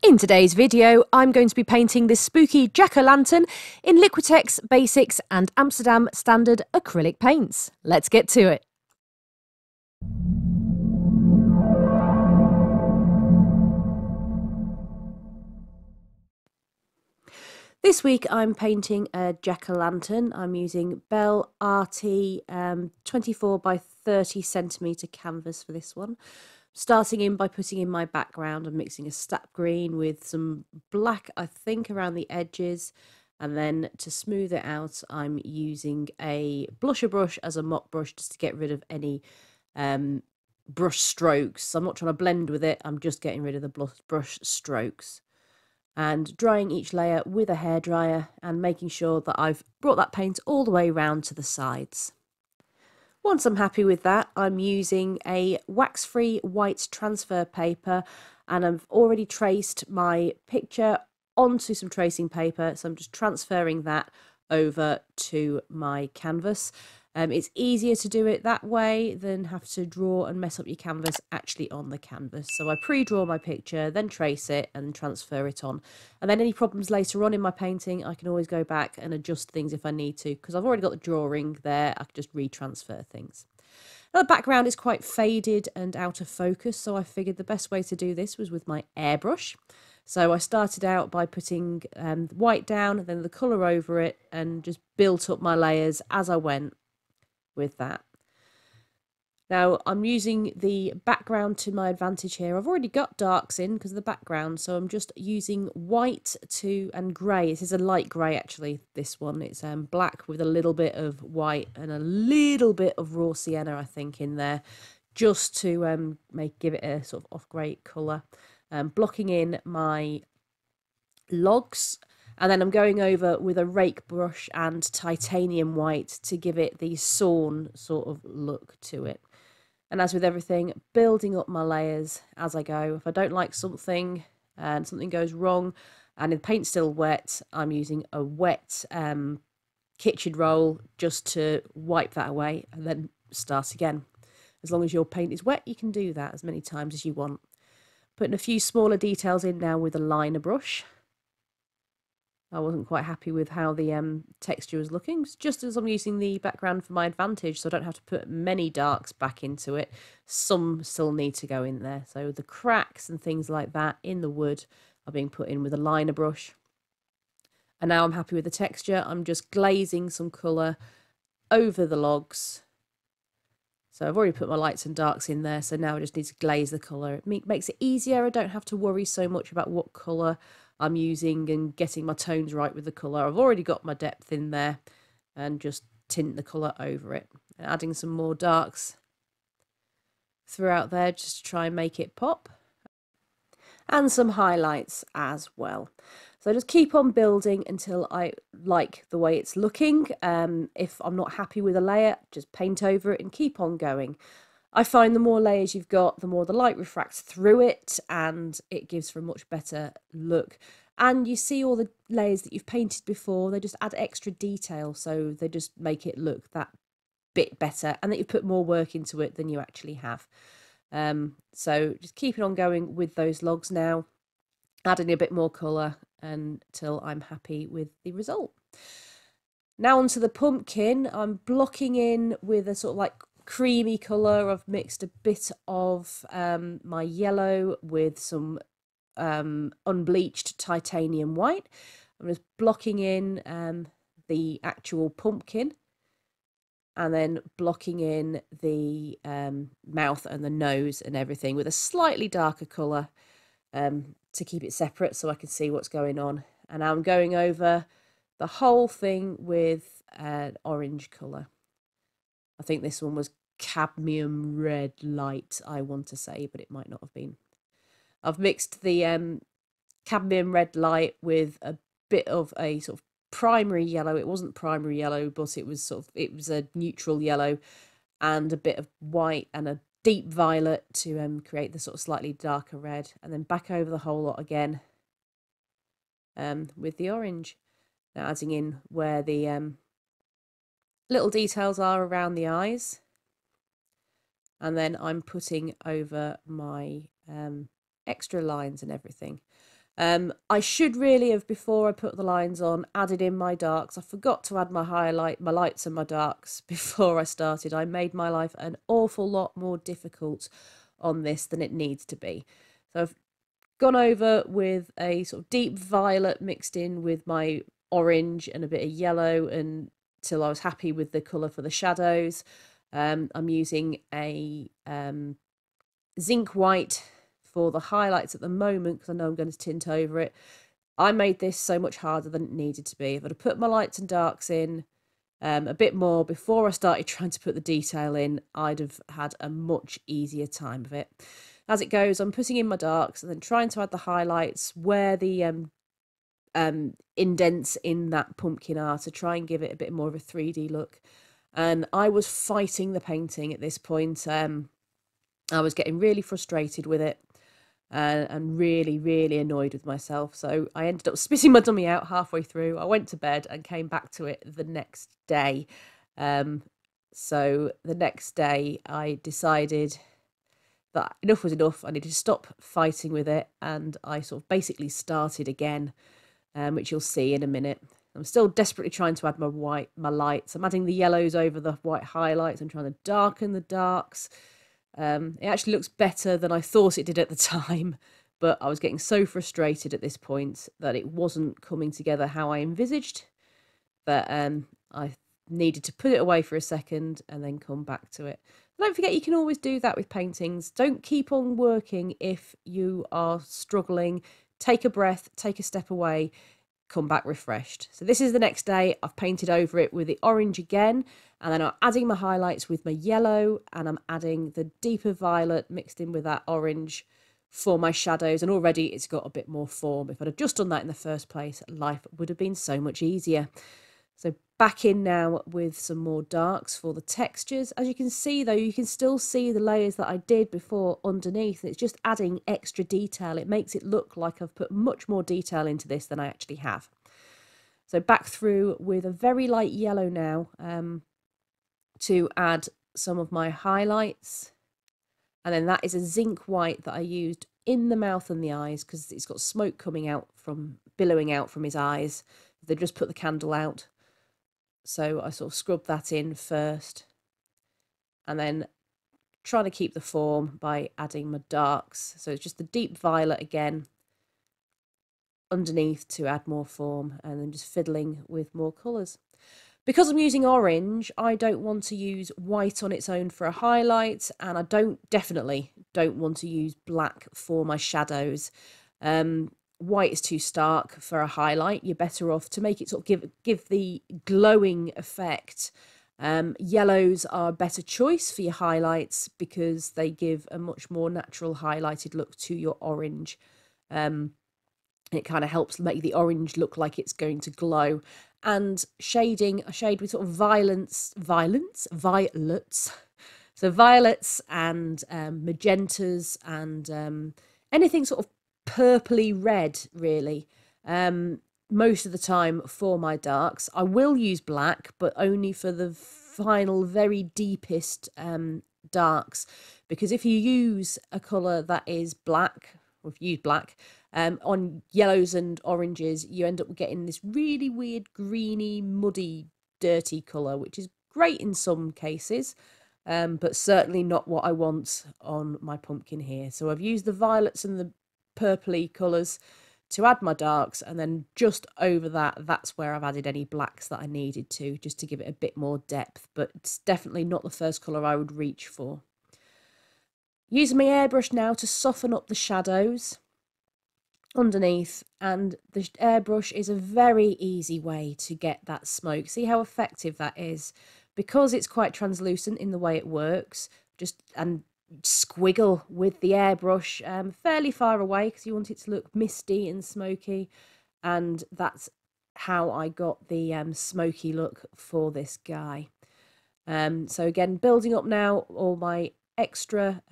In today's video, I'm going to be painting this spooky jack-o'-lantern in Liquitex Basics and Amsterdam Standard acrylic paints. Let's get to it. This week I'm painting a jack-o'-lantern. I'm using Belle Arti 24 by 30 centimetre canvas for this one. Starting in by putting in my background and mixing a sap green with some black, I think, around the edges. And then to smooth it out, I'm using a blusher brush as a mop brush just to get rid of any brush strokes. I'm not trying to blend with it, I'm just getting rid of the brush strokes. And drying each layer with a hairdryer and making sure that I've brought that paint all the way around to the sides. Once I'm happy with that, I'm using a wax-free white transfer paper, and I've already traced my picture onto some tracing paper, so I'm just transferring that over to my canvas. It's easier to do it that way than have to draw and mess up your canvas actually on the canvas. So I pre-draw my picture, then trace it and transfer it on. And then any problems later on in my painting, I can always go back and adjust things if I need to, because I've already got the drawing there. I can just retransfer things. Now the background is quite faded and out of focus, so I figured the best way to do this was with my airbrush. So I started out by putting white down, then the colour over it, and just built up my layers as I went with that. Now I'm using the background to my advantage here. I've already got darks in because of the background, so I'm just using white and grey. This is a light grey actually, this one. It's black with a little bit of white and a little bit of raw sienna, I think, in there, just to give it a sort of off-grey colour. Blocking in my logs. And then I'm going over with a rake brush and titanium white to give it the sawn sort of look to it. And as with everything, building up my layers as I go. If I don't like something and something goes wrong and the paint's still wet, I'm using a wet kitchen roll just to wipe that away and then start again. As long as your paint is wet, you can do that as many times as you want. Putting a few smaller details in now with a liner brush. I wasn't quite happy with how the texture was looking, just as I'm using the background for my advantage, so I don't have to put many darks back into it. Some still need to go in there, so the cracks and things like that in the wood are being put in with a liner brush. And now I'm happy with the texture. I'm just glazing some colour over the logs. So I've already put my lights and darks in there, so now I just need to glaze the colour. It makes it easier. I don't have to worry so much about what colour I'm using and getting my tones right with the colour. I've already got my depth in there and just tint the colour over it. And adding some more darks throughout there just to try and make it pop. And some highlights as well. So just keep on building until I like the way it's looking. If I'm not happy with a layer, just paint over it and keep on going. I find the more layers you've got, the more the light refracts through it and it gives for a much better look. And you see all the layers that you've painted before, they just add extra detail, so they just make it look that bit better and that you've put more work into it than you actually have. So just keeping on going with those logs now, adding a bit more colour until I'm happy with the result. Now onto the pumpkin. I'm blocking in with a sort of like creamy colour. I've mixed a bit of my yellow with some unbleached titanium white. I'm just blocking in the actual pumpkin and then blocking in the mouth and the nose and everything with a slightly darker colour to keep it separate so I can see what's going on. And now I'm going over the whole thing with an orange colour. I think this one was cadmium red light, I want to say, but it might not have been. I've mixed the cadmium red light with a bit of a sort of primary yellow. It wasn't primary yellow, but it was a neutral yellow, and a bit of white and a deep violet to create the sort of slightly darker red, and then back over the whole lot again with the orange. Now adding in where the little details are around the eyes, and then I'm putting over my extra lines and everything. I should really have, before I put the lines on, added in my darks. I forgot to add my lights and my darks before I started. I made my life an awful lot more difficult on this than it needs to be. So I've gone over with a sort of deep violet mixed in with my orange and a bit of yellow until I was happy with the colour for the shadows. I'm using a zinc white for the highlights at the moment because I know I'm going to tint over it. I made this so much harder than it needed to be. If I'd have put my lights and darks in a bit more before I started trying to put the detail in, I'd have had a much easier time of it. As it goes, I'm putting in my darks and then trying to add the highlights where the indents in that pumpkin are to try and give it a bit more of a 3D look. And I was fighting the painting at this point. I was getting really frustrated with it and really, really annoyed with myself. So I ended up spitting my dummy out halfway through. I went to bed and came back to it the next day. So the next day I decided that enough was enough. I needed to stop fighting with it, and I sort of basically started again, which you'll see in a minute. I'm still desperately trying to add my lights. I'm adding the yellows over the white highlights. I'm trying to darken the darks. It actually looks better than I thought it did at the time, but I was getting so frustrated at this point that it wasn't coming together how I envisaged, that I needed to put it away for a second and then come back to it. Don't forget, you can always do that with paintings. Don't keep on working if you are struggling. Take a breath, take a step away, come back refreshed. So this is the next day. I've painted over it with the orange again, and then I'm adding my highlights with my yellow, and I'm adding the deeper violet mixed in with that orange for my shadows, and already it's got a bit more form. If I'd have just done that in the first place, life would have been so much easier. So back in now with some more darks for the textures. As you can see though, you can still see the layers that I did before underneath. It's just adding extra detail. It makes it look like I've put much more detail into this than I actually have. So back through with a very light yellow now to add some of my highlights. And then that is a zinc white that I used in the mouth and the eyes because it's got smoke coming out billowing out from his eyes. They just put the candle out. So I sort of scrubbed that in first, and then trying to keep the form by adding my darks. So it's just the deep violet again underneath to add more form, and then just fiddling with more colours. Because I'm using orange, I don't want to use white on its own for a highlight, and I definitely don't want to use black for my shadows. White is too stark for a highlight. You're better off to make it sort of give the glowing effect. Yellows are a better choice for your highlights because they give a much more natural highlighted look to your orange. It kind of helps make the orange look like it's going to glow. And shading, I shade with sort of violets. So violets and magentas and anything sort of purpley red, really. Most of the time for my darks. I will use black, but only for the final, very deepest darks. Because if you use a colour that is black, or if you use black, on yellows and oranges, you end up getting this really weird, greeny, muddy, dirty colour, which is great in some cases, but certainly not what I want on my pumpkin here. So I've used the violets and the purpley colours to add my darks, and then just over that's where I've added any blacks that I needed to, just to give it a bit more depth, but it's definitely not the first colour I would reach for. Using my airbrush now to soften up the shadows underneath, and the airbrush is a very easy way to get that smoke. See how effective that is? Because it's quite translucent in the way it works, and squiggle with the airbrush fairly far away because you want it to look misty and smoky, and that's how I got the smoky look for this guy. So again, building up now all my extra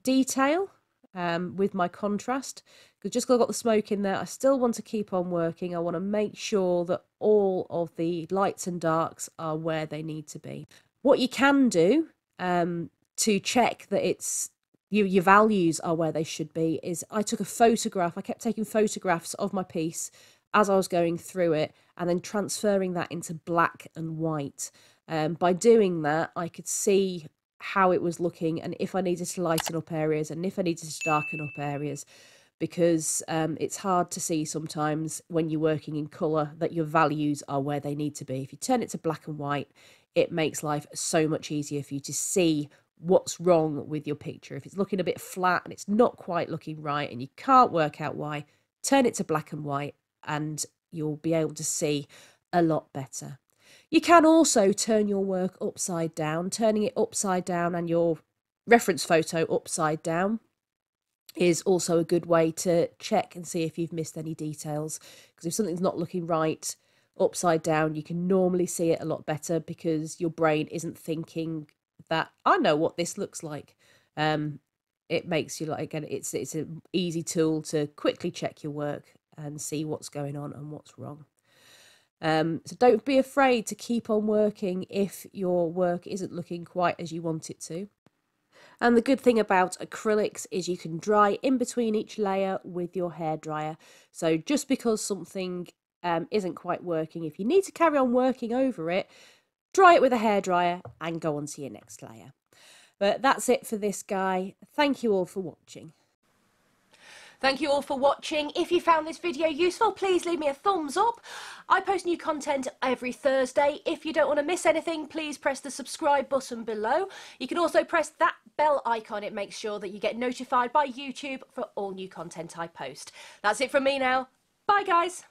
detail with my contrast, because just because I've got the smoke in there, I still want to keep on working. I want to make sure that all of the lights and darks are where they need to be. What you can do to check that it's your values are where they should be. Is I took a photograph. I kept taking photographs of my piece as I was going through it, and then transferring that into black and white. By doing that, I could see how it was looking, and if I needed to lighten up areas, and if I needed to darken up areas, because it's hard to see sometimes when you're working in colour that your values are where they need to be. If you turn it to black and white, it makes life so much easier for you to see what's wrong with your picture. If it's looking a bit flat and it's not quite looking right and you can't work out why, turn it to black and white and you'll be able to see a lot better. You can also turn your work upside down. Turning it upside down and your reference photo upside down is also a good way to check and see if you've missed any details. Because if something's not looking right upside down, you can normally see it a lot better because your brain isn't thinking that I know what this looks like. It makes you, like, again, it's an easy tool to quickly check your work and see what's going on and what's wrong. So don't be afraid to keep on working if your work isn't looking quite as you want it to. And the good thing about acrylics is you can dry in between each layer with your hairdryer. So just because something isn't quite working, if you need to carry on working over it, dry it with a hairdryer and go on to your next layer. But that's it for this guy. Thank you all for watching. Thank you all for watching. If you found this video useful, please leave me a thumbs up. I post new content every Thursday. If you don't want to miss anything, please press the subscribe button below. You can also press that bell icon. It makes sure that you get notified by YouTube for all new content I post. That's it from me now. Bye, guys.